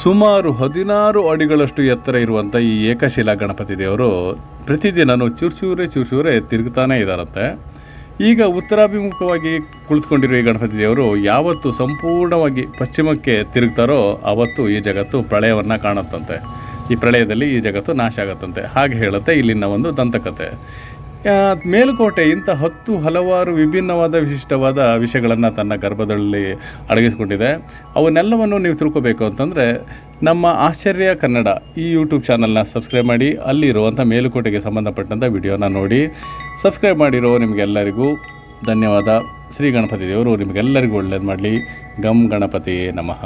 ಸುಮಾರು 16 ಅಡಿಗಳಷ್ಟು ಎತ್ತರ ಇರುವಂಥ ಈ ಏಕಶಿಲಾ ಗಣಪತಿ ದೇವರು ಪ್ರತಿದಿನವೂ ಚೂರೇ ತಿರುಗ್ತಾನೇ ಇದ್ದಾರಂತೆ. ಈಗ ಉತ್ತರಾಭಿಮುಖವಾಗಿ ಕುಳಿತುಕೊಂಡಿರೋ ಈ ಗಣಪತಿ ದೇವರು ಯಾವತ್ತು ಸಂಪೂರ್ಣವಾಗಿ ಪಶ್ಚಿಮಕ್ಕೆ ತಿರುಗ್ತಾರೋ ಆವತ್ತು ಈ ಜಗತ್ತು ಪ್ರಳಯವನ್ನು ಕಾಣುತ್ತಂತೆ. ಈ ಪ್ರಳಯದಲ್ಲಿ ಈ ಜಗತ್ತು ನಾಶ ಆಗುತ್ತಂತೆ, ಹಾಗೆ ಹೇಳುತ್ತೆ ಇಲ್ಲಿನ ಒಂದು ದಂತಕತೆ. ಮೇಲುಕೋಟೆ ಇಂಥ ಹಲವಾರು ವಿಭಿನ್ನವಾದ ವಿಶಿಷ್ಟವಾದ ವಿಷಯಗಳನ್ನು ತನ್ನ ಗರ್ಭದಲ್ಲಿ ಅಡಗಿಸಿಕೊಂಡಿದೆ. ಅವನ್ನೆಲ್ಲವನ್ನು ನೀವು ತಿಳ್ಕೊಬೇಕು ಅಂತಂದರೆ ನಮ್ಮ ಆಶ್ಚರ್ಯ ಕನ್ನಡ ಈ ಯೂಟ್ಯೂಬ್ ಚಾನಲ್ನ ಸಬ್ಸ್ಕ್ರೈಬ್ ಮಾಡಿ, ಅಲ್ಲಿರುವಂಥ ಮೇಲುಕೋಟೆಗೆ ಸಂಬಂಧಪಟ್ಟಂಥ ವಿಡಿಯೋನ ನೋಡಿ. ಸಬ್ಸ್ಕ್ರೈಬ್ ಮಾಡಿರೋ ನಿಮಗೆಲ್ಲರಿಗೂ ಧನ್ಯವಾದ. ಶ್ರೀ ಗಣಪತಿ ದೇವರು ನಿಮಗೆಲ್ಲರಿಗೂ ಒಳ್ಳೇದು ಮಾಡಲಿ. ಗಂ ಗಣಪತಿ ನಮಃ.